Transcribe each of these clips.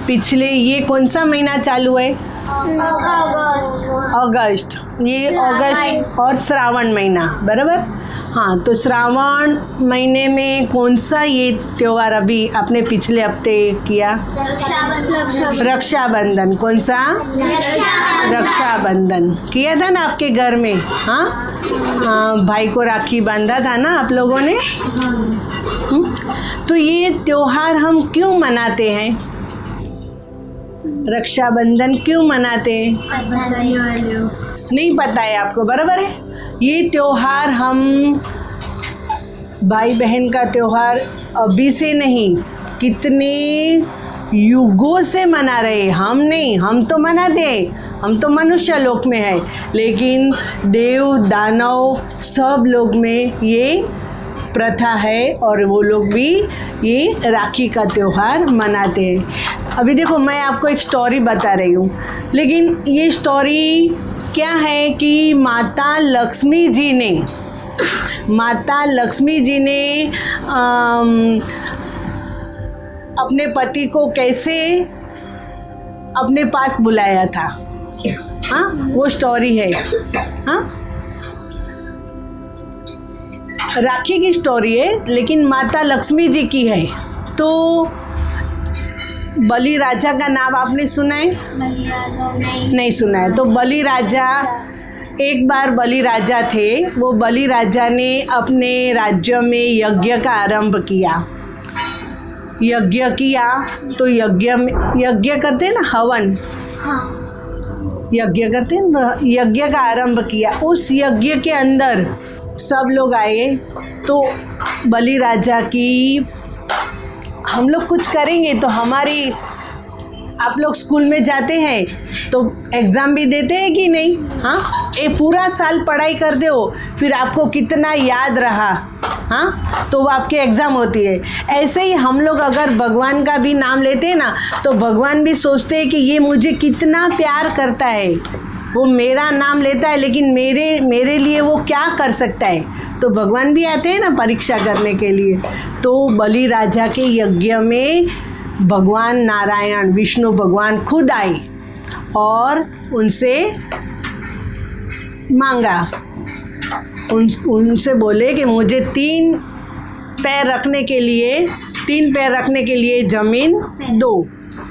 पिछले ये कौन सा महीना चालू है? अगस्त। ये अगस्त और श्रावण महीना, बराबर। हाँ, तो श्रावण महीने में कौन सा ये त्योहार अभी आपने पिछले हफ्ते किया? रक्षाबंधन। कौन सा? रक्षाबंधन किया था ना आपके घर में? हाँ, भाई को राखी बांधा था ना आप लोगों ने। तो ये त्योहार हम क्यों मनाते हैं? रक्षाबंधन क्यों मनाते हैं? नहीं पता है आपको, बराबर है। ये त्योहार हम भाई बहन का त्योहार अभी से नहीं, कितने युगों से मना रहे। हम नहीं, हम तो मनाते हैं, हम तो मनुष्य लोक में है, लेकिन देव दानव सब लोग में ये प्रथा है और वो लोग भी ये राखी का त्योहार मनाते हैं। अभी देखो, मैं आपको एक स्टोरी बता रही हूँ, लेकिन ये स्टोरी क्या है कि माता लक्ष्मी जी ने अपने पति को कैसे अपने पास बुलाया था। हाँ, वो स्टोरी है। हाँ, राखी की स्टोरी है, लेकिन माता लक्ष्मी जी की है। तो बलि राजा का नाम आपने सुना है? नहीं सुना है। तो बलि राजा, एक बार बलि राजा थे। वो बलि राजा ने अपने राज्य में यज्ञ का आरंभ किया। यज्ञ किया तो यज्ञ करते हैं ना, हवन। यज्ञ करते हैं तो यज्ञ का आरंभ किया। उस यज्ञ के अंदर सब लोग आए तो बलि राजा की, हम लोग कुछ करेंगे तो हमारी, आप लोग स्कूल में जाते हैं तो एग्ज़ाम भी देते हैं कि नहीं? हाँ, एक पूरा साल पढ़ाई करते हो, फिर आपको कितना याद रहा, हाँ, तो वो आपके एग्ज़ाम होती है। ऐसे ही हम लोग अगर भगवान का भी नाम लेते हैं ना, तो भगवान भी सोचते हैं कि ये मुझे कितना प्यार करता है, वो मेरा नाम लेता है, लेकिन मेरे लिए वो क्या कर सकता है। तो भगवान भी आते हैं ना परीक्षा करने के लिए। तो बलि राजा के यज्ञ में भगवान नारायण, विष्णु भगवान खुद आए और उनसे मांगा, उनसे बोले कि मुझे 3 पैर रखने के लिए ज़मीन दो।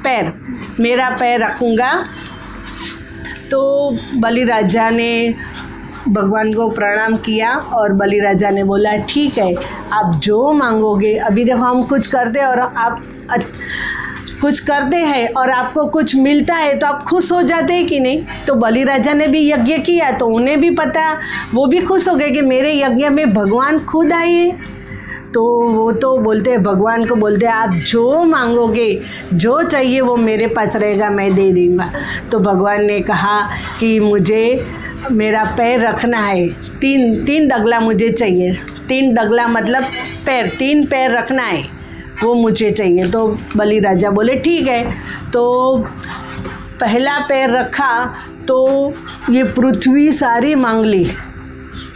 पैर, मेरा पैर रखूँगा। तो बलि राजा ने भगवान को प्रणाम किया और बलि राजा ने बोला, ठीक है, आप जो मांगोगे। अभी देखो, हम कुछ करते हैं और आप कुछ करते हैं और आपको कुछ मिलता है तो आप खुश हो जाते हैं कि नहीं? तो बलि राजा ने भी यज्ञ किया तो उन्हें भी पता, वो भी खुश हो गए कि मेरे यज्ञ में भगवान खुद आए। तो वो तो बोलते, भगवान को बोलते, आप जो मांगोगे, जो चाहिए वो मेरे पास रहेगा, मैं दे दूँगा। तो भगवान ने कहा कि मुझे मेरा पैर रखना है, 3 दगला मुझे चाहिए। 3 दगला मतलब पैर, 3 पैर रखना है, वो मुझे चाहिए। तो बलि राजा बोले ठीक है। तो पहला पैर रखा तो ये पृथ्वी सारी मांग ली,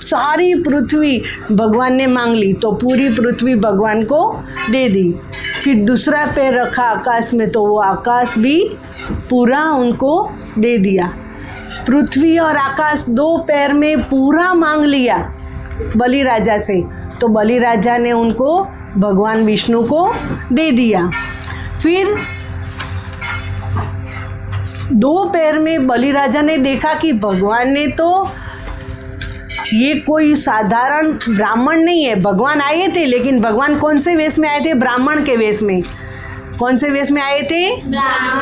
सारी पृथ्वी भगवान ने मांग ली, तो पूरी पृथ्वी भगवान को दे दी। फिर दूसरा पैर रखा आकाश में, तो वो आकाश भी पूरा उनको दे दिया। पृथ्वी और आकाश 2 पैर में पूरा मांग लिया बलि राजा से। तो बलि राजा ने उनको भगवान विष्णु को दे दिया। फिर 2 पैर में बलि राजा ने देखा कि भगवान ने तो, ये कोई साधारण ब्राह्मण नहीं है। भगवान आए थे, लेकिन भगवान कौन से वेश में आए थे? ब्राह्मण के वेश में। कौन से वेश में आए थे?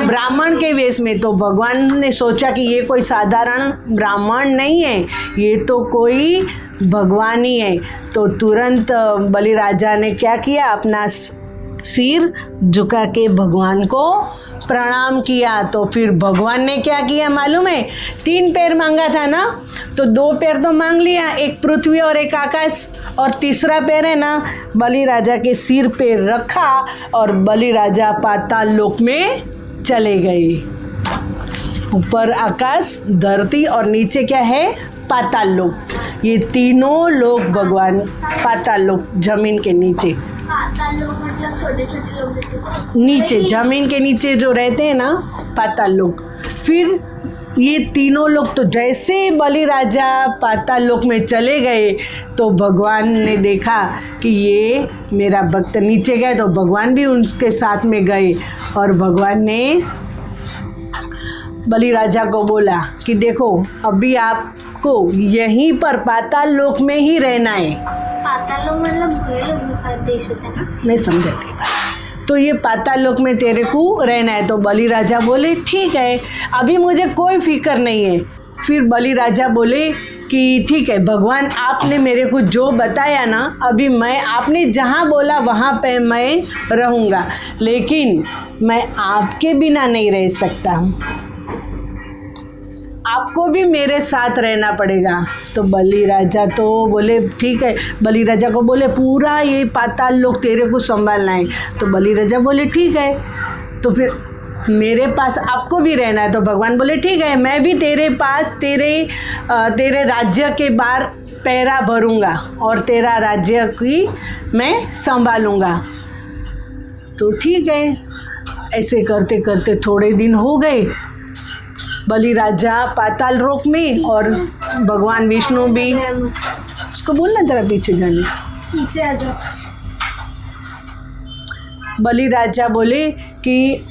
ब्राह्मण के वेश में। तो भगवान ने सोचा कि ये कोई साधारण ब्राह्मण नहीं है, ये तो कोई भगवान ही है। तो तुरंत बलि राजा ने क्या किया, अपना सिर झुका के भगवान को प्रणाम किया। तो फिर भगवान ने क्या किया मालूम है? 3 पैर मांगा था ना, तो 2 पैर तो मांग लिया, एक पृथ्वी और एक आकाश, और तीसरा पैर है ना, बलि राजा के सिर पे रखा और बलि राजा पाताल लोक में चले गए। ऊपर आकाश, धरती और नीचे क्या है? पाताल लोक। ये तीनों लोग भगवान पाताल लोक, जमीन के नीचे। पाताल लोक मतलब छोटे छोटे लोग रहते हैं नीचे, जमीन के नीचे जो रहते हैं ना, पाताल लोक। फिर ये तीनों लोग तो जैसे बलि राजा पाताल लोक में चले गए तो भगवान ने देखा कि ये मेरा भक्त नीचे गए, तो भगवान भी उनके साथ में गए। और भगवान ने बलि राजा को बोला कि देखो अभी आपको यहीं पर पाताल लोक में ही रहना है। पाताल लोग मतलब बुरे लोगों का देश होता है ना, नहीं समझाती बात। तो ये पाताल लोक में तेरे को रहना है। तो बलि राजा बोले ठीक है, अभी मुझे कोई फिक्र नहीं है। फिर बलि राजा बोले कि ठीक है भगवान, आपने मेरे को जो बताया ना, अभी मैं आपने जहाँ बोला वहाँ पे मैं रहूँगा, लेकिन मैं आपके बिना नहीं रह सकता हूँ, आपको भी मेरे साथ रहना पड़ेगा। तो बलि राजा तो बोले ठीक है, बलि राजा को बोले पूरा ये पाताल लोक तेरे को संभालना है। तो बलि राजा बोले ठीक है, तो फिर मेरे पास आपको भी रहना है। तो भगवान बोले ठीक है, मैं भी तेरे पास तेरे राज्य के बाहर पहरा भरूँगा और तेरा राज्य की मैं संभालूँगा। तो ठीक है, ऐसे करते करते थोड़े दिन हो गए। बलि राजा पाताल लोक में और भगवान विष्णु भी। उसको बोलना जरा पीछे जाने। पीछे आ जाओ। बलि राजा बोले कि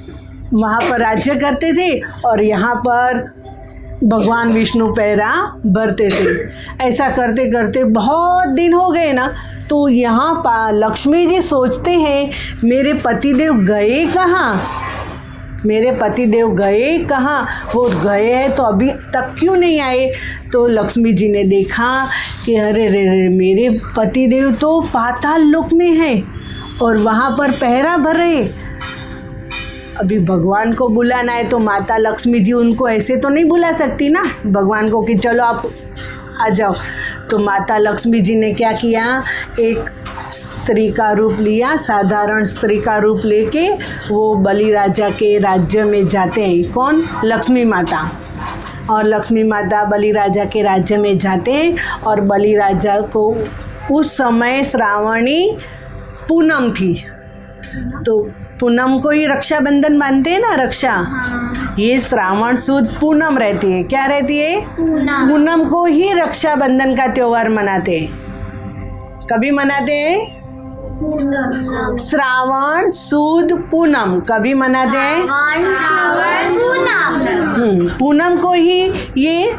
वहाँ पर राज्य करते थे और यहाँ पर भगवान विष्णु पहरा भरते थे। ऐसा करते करते बहुत दिन हो गए ना, तो यहाँ पर लक्ष्मी जी सोचते हैं मेरे पतिदेव गए कहाँ, मेरे पतिदेव गए कहाँ, वो गए हैं तो अभी तक क्यों नहीं आए। तो लक्ष्मी जी ने देखा कि अरे रे रे, मेरे पतिदेव तो पाताल लोक में है और वहाँ पर पहरा भर रहे। अभी भगवान को बुलाना है तो माता लक्ष्मी जी उनको ऐसे तो नहीं बुला सकती ना भगवान को कि चलो आप आ जाओ। तो माता लक्ष्मी जी ने क्या किया, एक स्त्री का रूप लिया, साधारण स्त्री का रूप लेके वो बलि राजा के राज्य में जाते हैं। कौन? लक्ष्मी माता। और लक्ष्मी माता बलि राजा के राज्य में जाते हैं और बलि राजा को उस समय श्रावणी पूनम थी, तो पूनम को ही रक्षाबंधन मानते हैं ना, रक्षा। हाँ। ये श्रावण सुद पूनम रहती है। क्या रहती है? पूनम। पूनम को ही रक्षाबंधन का त्योहार मनाते हैं। कभी मनाते हैं? पूनम। श्रावण सुद पूनम कभी मनाते हैं? श्रावण पूनम। पूनम को ही ये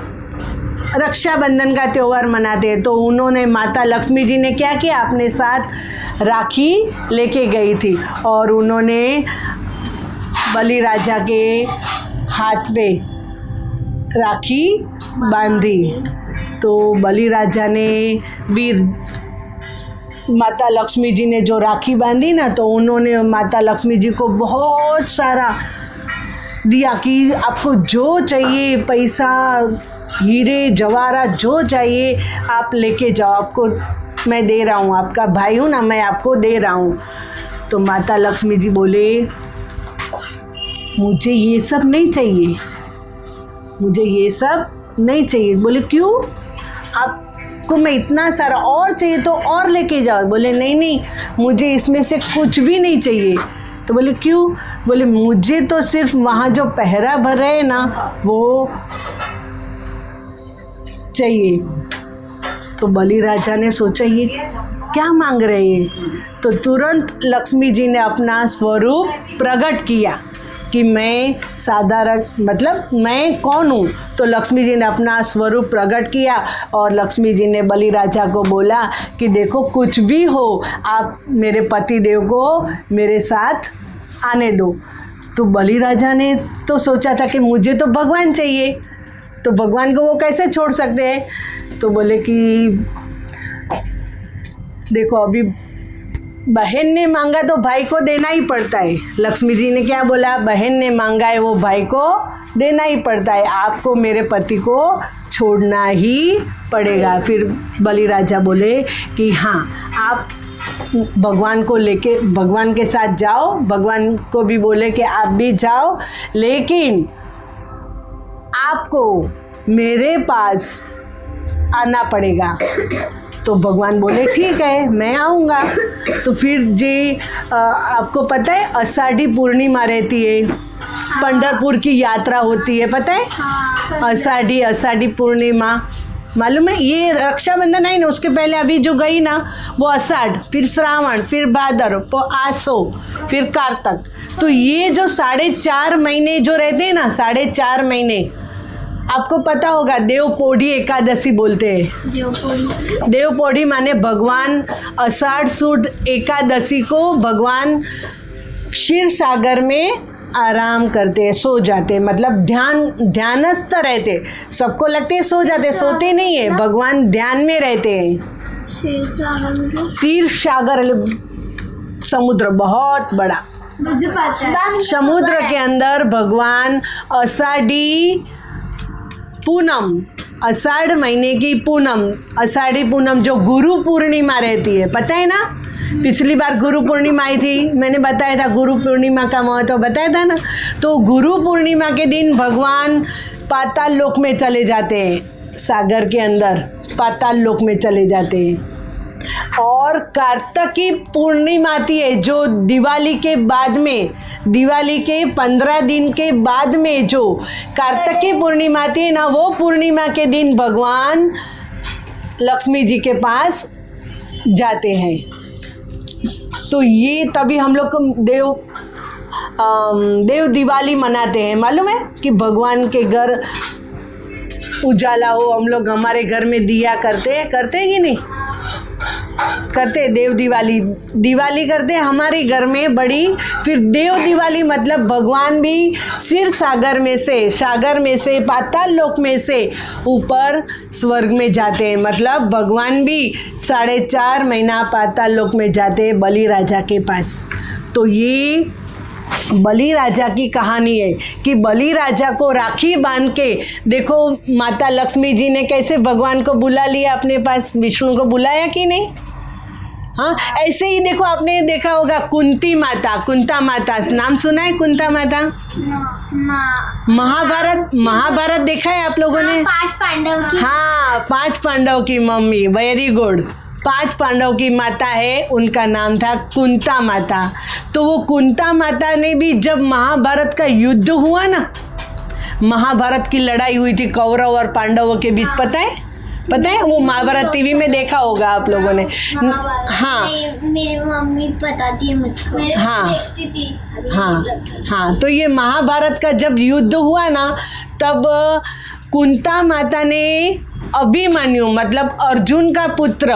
रक्षाबंधन का त्योहार मनाते हैं। तो उन्होंने माता लक्ष्मी जी ने क्या किया, अपने साथ राखी लेके गई थी और उन्होंने बलि राजा के हाथ पे राखी बांधी। तो बलि राजा ने भी माता लक्ष्मी जी ने जो राखी बांधी ना, तो उन्होंने माता लक्ष्मी जी को बहुत सारा दिया कि आपको जो चाहिए, पैसा, हीरे जवाहरात जो चाहिए आप लेके जाओ, आपको मैं दे रहा हूँ, आपका भाई हूँ ना, मैं आपको दे रहा हूँ। तो माता लक्ष्मी जी बोले मुझे ये सब नहीं चाहिए, मुझे ये सब नहीं चाहिए। बोले क्यों? आपको मैं इतना सारा और चाहिए तो और लेके जाओ। बोले नहीं नहीं, मुझे इसमें से कुछ भी नहीं चाहिए। तो बोले क्यों? बोले मुझे तो सिर्फ वहाँ जो पहरा भर रहे हैं ना वो चाहिए। तो बलि राजा ने सोचा ये क्या मांग रहे हैं, तो तुरंत लक्ष्मी जी ने अपना स्वरूप प्रकट किया कि मैं साधारण, मतलब मैं कौन हूँ। तो लक्ष्मी जी ने अपना स्वरूप प्रकट किया और लक्ष्मी जी ने बलि राजा को बोला कि देखो कुछ भी हो, आप मेरे पति देव को मेरे साथ आने दो। तो बलि राजा ने तो सोचा था कि मुझे तो भगवान चाहिए, तो भगवान को वो कैसे छोड़ सकते हैं। तो बोले कि देखो अभी बहन ने मांगा तो भाई को देना ही पड़ता है। लक्ष्मी जी ने क्या बोला, बहन ने मांगा है वो भाई को देना ही पड़ता है, आपको मेरे पति को छोड़ना ही पड़ेगा। फिर बलि राजा बोले कि हाँ, आप भगवान को लेके भगवान के साथ जाओ, भगवान को भी बोले कि आप भी जाओ, लेकिन आपको मेरे पास आना पड़ेगा। तो भगवान बोले ठीक है मैं आऊँगा। तो फिर जी आपको पता है आषाढ़ी पूर्णिमा रहती है, पंढरपुर की यात्रा होती है, पता है? हाँ, आषाढ़ी पूर्णिमा मालूम है? ये रक्षाबंधन है ना, उसके पहले अभी जो गई ना वो आषाढ़, फिर श्रावण, फिर भादर, फिर आसो, फिर कार्तक। तो ये जो 4.5 महीने जो रहते हैं ना, 4.5 महीने, आपको पता होगा देवपोढ़ी एकादशी बोलते हैं। देवपोढ़ी माने भगवान आषाढ़ सुद एकादशी को भगवान क्षीर सागर में आराम करते, सो जाते, मतलब ध्यानस्थ रहते। सबको लगते हैं सो जाते, सोते नहीं है, भगवान ध्यान में रहते हैं। क्षीर सागर समुद्र बहुत बड़ा, मुझे पता है। समुद्र के अंदर भगवान आषाढ़ी पूनम, आषाढ़ महीने की पूनम, आषाढ़ी पूनम जो गुरु पूर्णिमा रहती है, पता है ना? पिछली बार गुरु पूर्णिमा आई थी, मैंने बताया था गुरु पूर्णिमा का महत्व बताया था ना। तो गुरु पूर्णिमा के दिन भगवान पाताल लोक में चले जाते हैं, सागर के अंदर पाताल लोक में चले जाते हैं। और कार्तिकी पूर्णिमा आती है जो दिवाली के बाद में, दिवाली के 15 दिन के बाद में जो कार्तिकी पूर्णिमा आती है ना, वो पूर्णिमा के दिन भगवान लक्ष्मी जी के पास जाते हैं। तो ये तभी हम लोग देव दिवाली मनाते हैं, मालूम है? कि भगवान के घर उजाला हो, हम लोग हमारे घर में दिया करते हैं कि नहीं करते? देव दिवाली करते हैं हमारे घर में बड़ी। फिर देव दिवाली मतलब भगवान भी क्षीर सागर में से पाताल लोक में से ऊपर स्वर्ग में जाते हैं, मतलब भगवान भी 4.5 महीना पाताल लोक में जाते हैं बलि राजा के पास। तो ये बलि राजा की कहानी है कि बलि राजा को राखी बांध के, देखो माता लक्ष्मी जी ने कैसे भगवान को बुला लिया अपने पास, विष्णु को बुलाया कि नहीं? हाँ, ऐसे ही देखो आपने देखा होगा कुंती माता, कुंता माता नाम सुना है? कुंता माता महाभारत देखा है आप लोगों ने? 5 पांडव की। हाँ, 5 पांडव की मम्मी, वेरी गुड। 5 पांडव की माता है, उनका नाम था कुंता माता। तो वो कुंता माता ने भी जब महाभारत का युद्ध हुआ ना, महाभारत की लड़ाई हुई थी कौरव और पांडवों के बीच, पता है? वो महाभारत टीवी में देखा होगा आप लोगों ने। हाँ, मेरी मम्मी बताती है मुझको। हाँ, देखती थी। हाँ, तो ये महाभारत का जब युद्ध हुआ ना, तब कुंता माता ने अभिमन्यु मतलब अर्जुन का पुत्र,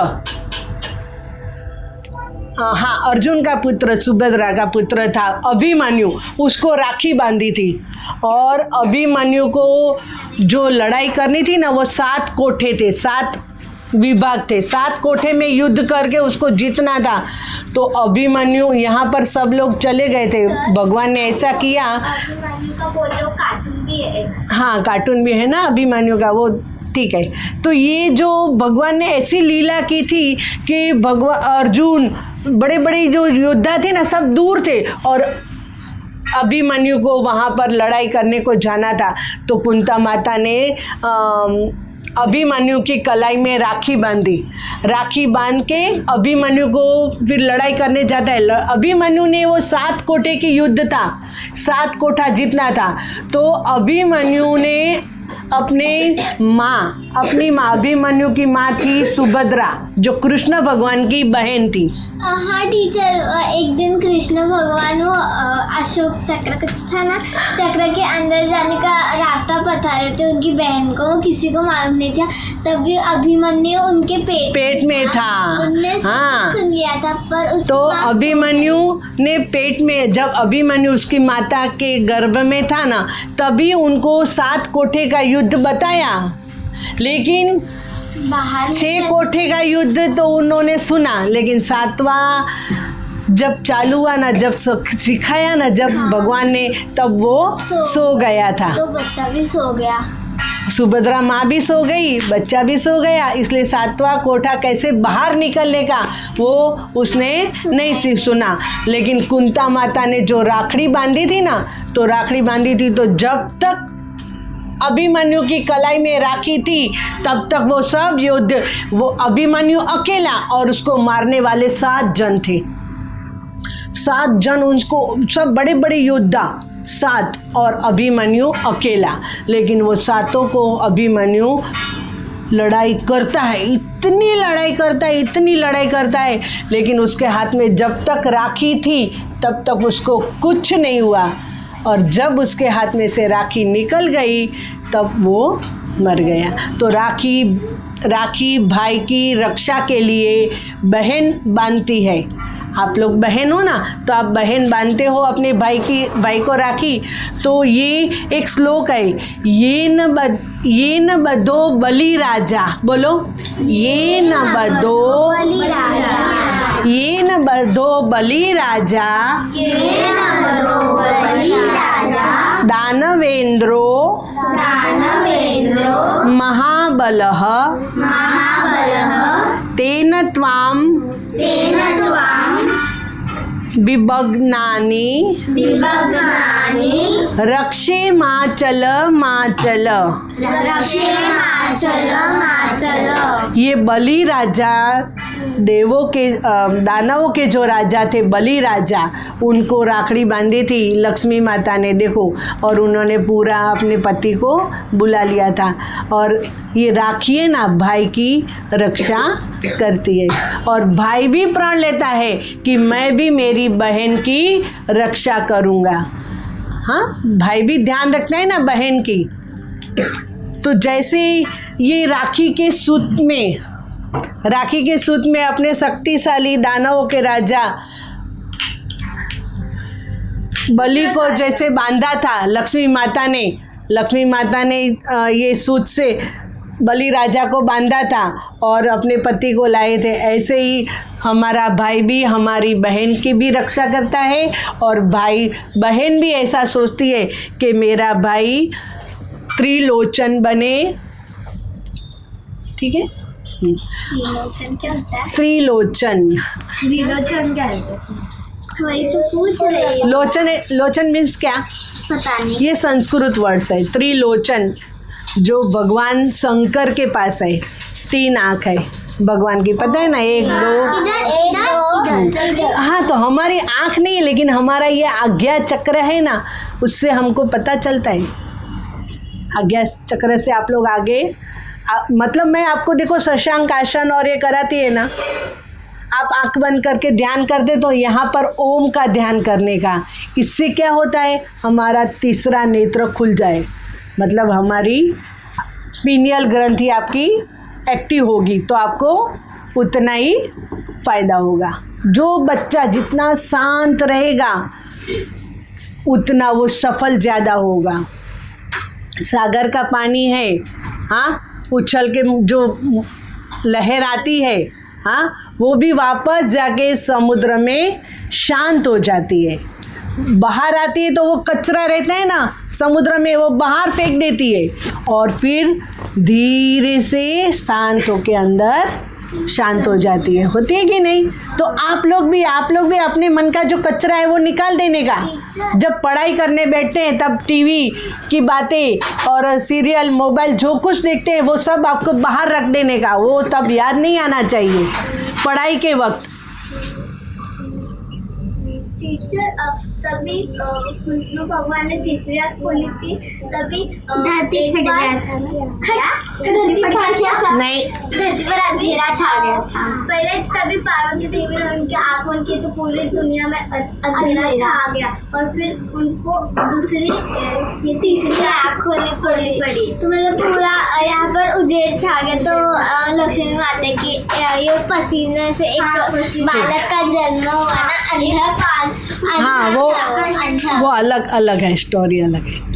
हाँ अर्जुन का पुत्र, सुभद्रा का पुत्र था अभिमन्यु, उसको राखी बांधी थी। और अभिमन्यु को जो लड़ाई करनी थी ना, वो 7 कोठे थे, 7 विभाग थे, 7 कोठे में युद्ध करके उसको जीतना था। तो अभिमन्यु, यहाँ पर सब लोग चले गए थे, भगवान ने ऐसा किया। अभिमन्यु का बोलो कार्टून भी है। हाँ, कार्टून भी है ना अभिमन्यु का, वो ठीक है। तो ये जो भगवान ने ऐसी लीला की थी कि भगवान अर्जुन, बड़े बड़े जो योद्धा थे ना, सब दूर थे और अभिमन्यु को वहाँ पर लड़ाई करने को जाना था। तो कुंता माता ने अभिमन्यु की कलाई में राखी बांधी, राखी बांध के अभिमन्यु को फिर लड़ाई करने जाता है। अभिमन्यु ने वो 7 कोठे की युद्ध था, 7 कोठा जीतना था। तो अभिमन्यु ने अपनी माँ अभिमन्यु की माँ थी सुभद्रा, जो कृष्ण भगवान की बहन थी। हाँ टीचर, एक दिन कृष्ण भगवान वो अशोक चक्र कुछ था ना, चक्र के अंदर जाने का रास्ता बता रहे थे उनकी बहन को, वो किसी को मालूम नहीं था। तभी अभिमन्यु उनके पेट में था। उनने हाँ, सुन लिया था, पर उस तो अभिमन्यु ने पेट में, जब अभिमन्यु उसकी माता के गर्भ में था ना, तभी उनको 7 कोठे का युद्ध बताया। लेकिन 6 कोठे का युद्ध तो उन्होंने सुना, लेकिन 7वां जब चालू हुआ ना, जब सिखाया ना, जब भगवान ने, तब वो सो गया था। तो बच्चा भी सो गया, सुभद्रा माँ भी सो गई, बच्चा भी सो गया। इसलिए 7वां कोठा कैसे बाहर निकलने का वो उसने नहीं सुना। लेकिन कुंता माता ने जो राखड़ी बांधी थी ना, तो राखड़ी बांधी थी, तो जब तक अभिमन्यु की कलाई में राखी थी, तब तक वो सब युद्ध, वो अभिमन्यु अकेला और उसको मारने वाले 7 जन थे। 7 जन, उसको सब बड़े बड़े योद्धा 7 और अभिमन्यु अकेला। लेकिन वो 7 को अभिमन्यु लड़ाई करता है, इतनी लड़ाई करता है, लेकिन उसके हाथ में जब तक राखी थी तब तक उसको कुछ नहीं हुआ, और जब उसके हाथ में से राखी निकल गई तब वो मर गया। तो राखी भाई की रक्षा के लिए बहन बांधती है। आप लोग बहन हो ना, तो आप बहन बांधते हो अपने भाई को राखी। तो ये एक श्लोक है, ये न बधो बलि राजा, बोलो, ये न बधो बलि राजा दानवेंद्रो महाबलः तेन त्वां विभग्नानि रक्षे माचल। ये बलि राजा दानवों के जो राजा थे, बलि राजा, उनको राखड़ी बांधी थी लक्ष्मी माता ने, देखो, और उन्होंने पूरा अपने पति को बुला लिया था। और ये राखी है ना, भाई की रक्षा करती है, और भाई भी प्रण लेता है कि मैं भी मेरी बहन की रक्षा करूँगा। हाँ, भाई भी ध्यान रखता है ना बहन की। तो जैसे ये राखी के सूत में अपने शक्तिशाली दानवों के राजा बलि को जैसे बांधा था लक्ष्मी माता ने ये सूत से बलि राजा को बांधा था और अपने पति को लाए थे। ऐसे ही हमारा भाई भी हमारी बहन की भी रक्षा करता है, और बहन भी ऐसा सोचती है कि मेरा भाई त्रिलोचन बने। ठीक है, त्रिलोचन क्या होता है? त्रिलोचन क्या है? वही तो पूछ रही हूँ। लोचन मीन्स क्या? पता नहीं। ये संस्कृत वर्ड्स है। त्रिलोचन जो भगवान शंकर के पास है, 3 आँख है भगवान की, पता है ना, 1 2। इधर। हाँ, तो हमारी आँख नहीं है, लेकिन हमारा ये आज्ञा चक्र है ना, उससे हमको पता चलता है। आज्ञा चक्र से आप लोग आगे मतलब मैं आपको देखो शशांक आसन और ये कराती है ना, आप आंख बंद करके ध्यान करते तो यहाँ पर ओम का ध्यान करने का, इससे क्या होता है, हमारा तीसरा नेत्र खुल जाए, मतलब हमारी पीनियल ग्रंथि आपकी एक्टिव होगी, तो आपको उतना ही फायदा होगा। जो बच्चा जितना शांत रहेगा उतना वो सफल ज़्यादा होगा। सागर का पानी है, हाँ, उछल के जो लहर आती है, हाँ, वो भी वापस जाके समुद्र में शांत हो जाती है। बाहर आती है तो वो कचरा रहता है ना समुद्र में, वो बाहर फेंक देती है और फिर धीरे से शांत होके अंदर शांत हो जाती है। होती है कि नहीं? तो आप लोग भी अपने मन का जो कचरा है वो निकाल देने का। जब पढ़ाई करने बैठते हैं तब टीवी की बातें और सीरियल, मोबाइल जो कुछ देखते हैं वो सब आपको बाहर रख देने का, वो तब याद नहीं आना चाहिए पढ़ाई के वक्त। टीचर तभी विष्णु भगवान ने तीसरी आँख खोली थी, तभी धरती फट गया था। धरती फट गया था? नहीं, धरती पर अंधेरा छा गया था। पहले तभी पार्वती देवी ने उनकी आँख बंद की तो पूरी दुनिया में अंधेरा छा गया, और फिर उनको तीसरी आँख खोलनी पड़ी। तो मतलब पूरा यहाँ पर उजेड़ छा गया। तो लक्ष्मी माता की ये पसीने से एक बालक का जन्म हुआ ना, अंधा। हाँ, वो अलग है, स्टोरी अलग है।